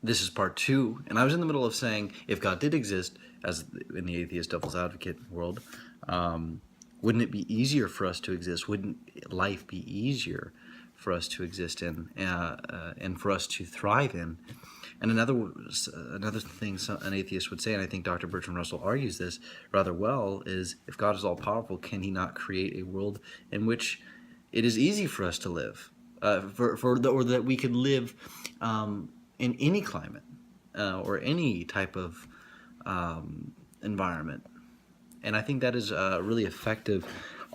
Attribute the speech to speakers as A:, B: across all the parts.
A: This is part two, and I was in the middle of saying if God did exist, as in the atheist devil's advocate world, wouldn't it be easier for us to exist? Wouldn't life be easier for us to exist in and for us to thrive in? And another thing an atheist would say, and I think Dr. Bertrand Russell argues this rather well, is if God is all powerful, can he not create a world in which it is easy for us to live, or that we could live in any climate or any type of environment? And I think that is a really effective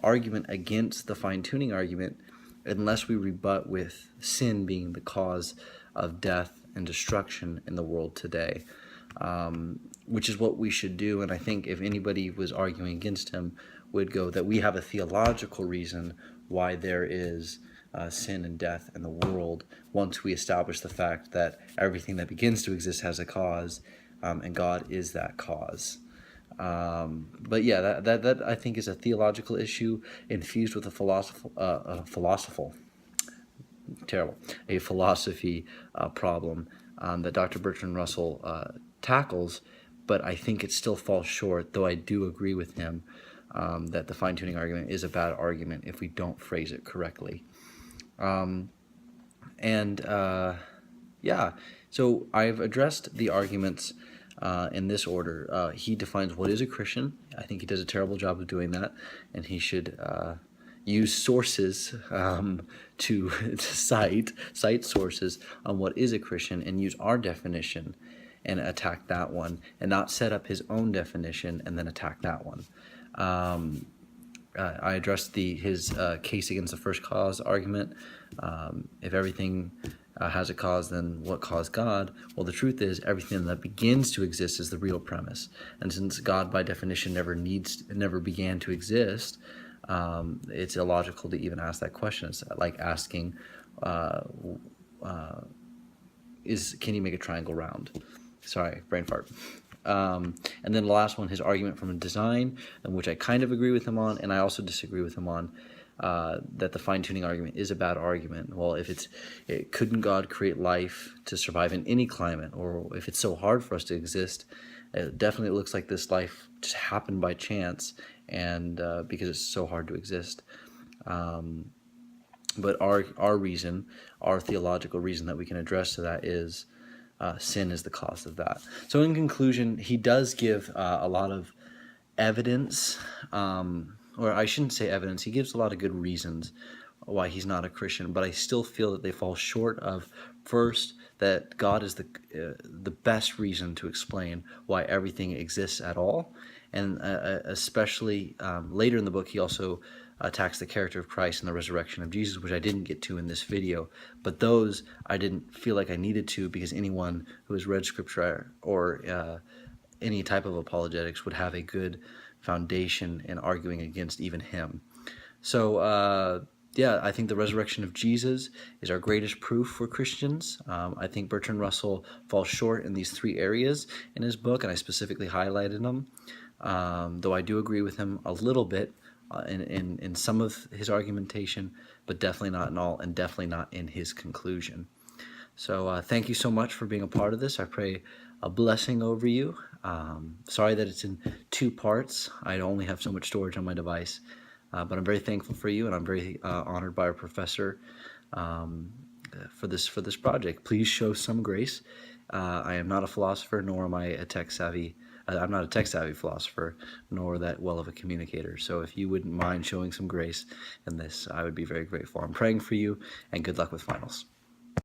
A: argument against the fine-tuning argument, unless we rebut with sin being the cause of death and destruction in the world today, which is what we should do. And I think if anybody was arguing against him, would go that we have a theological reason why there is sin and death in the world once we establish the fact that everything that begins to exist has a cause, and God is that cause. But yeah, that I think is a theological issue infused with a philosophy problem that Dr. Bertrand Russell tackles, but I think it still falls short, though I do agree with him that the fine-tuning argument is a bad argument if we don't phrase it correctly. Yeah, so I've addressed the arguments in this order. He defines what is a Christian. I think he does a terrible job of doing that, and he should use sources to cite sources on what is a Christian, and use our definition and attack that one, and not set up his own definition and then attack that one. I addressed his case against the first cause argument. If everything has a cause, then what caused God? Well, the truth is everything that begins to exist is the real premise. And since God, by definition, never began to exist, it's illogical to even ask that question. It's like asking, can you make a triangle round? Sorry, brain fart. And then the last one, his argument from design, which I kind of agree with him on, and I also disagree with him on, that the fine-tuning argument is a bad argument. Well, couldn't God create life to survive in any climate? Or if it's so hard for us to exist, it definitely looks like this life just happened by chance, and because it's so hard to exist. But our reason, our theological reason that we can address to that is sin is the cause of that. So in conclusion, he does give a lot of evidence, or I shouldn't say evidence, he gives a lot of good reasons why he's not a Christian, but I still feel that they fall short of, first, that God is the best reason to explain why everything exists at all, and especially later in the book he also attacks the character of Christ and the resurrection of Jesus, which I didn't get to in this video, but those I didn't feel like I needed to, because anyone who has read scripture or any type of apologetics would have a good foundation in arguing against even him. So yeah, I think the resurrection of Jesus is our greatest proof for Christians. I think Bertrand Russell falls short in these three areas in his book, and I specifically highlighted them, though I do agree with him a little bit in some of his argumentation, but definitely not in all, and definitely not in his conclusion. So thank you so much for being a part of this. I pray a blessing over you. Sorry that it's in two parts. I only have so much storage on my device, but I'm very thankful for you, and I'm very honored by our professor for this project. Please show some grace. I am not a philosopher, nor am I a tech-savvy. I'm not a tech-savvy philosopher, nor that well of a communicator. So if you wouldn't mind showing some grace in this, I would be very grateful. I'm praying for you, and good luck with finals.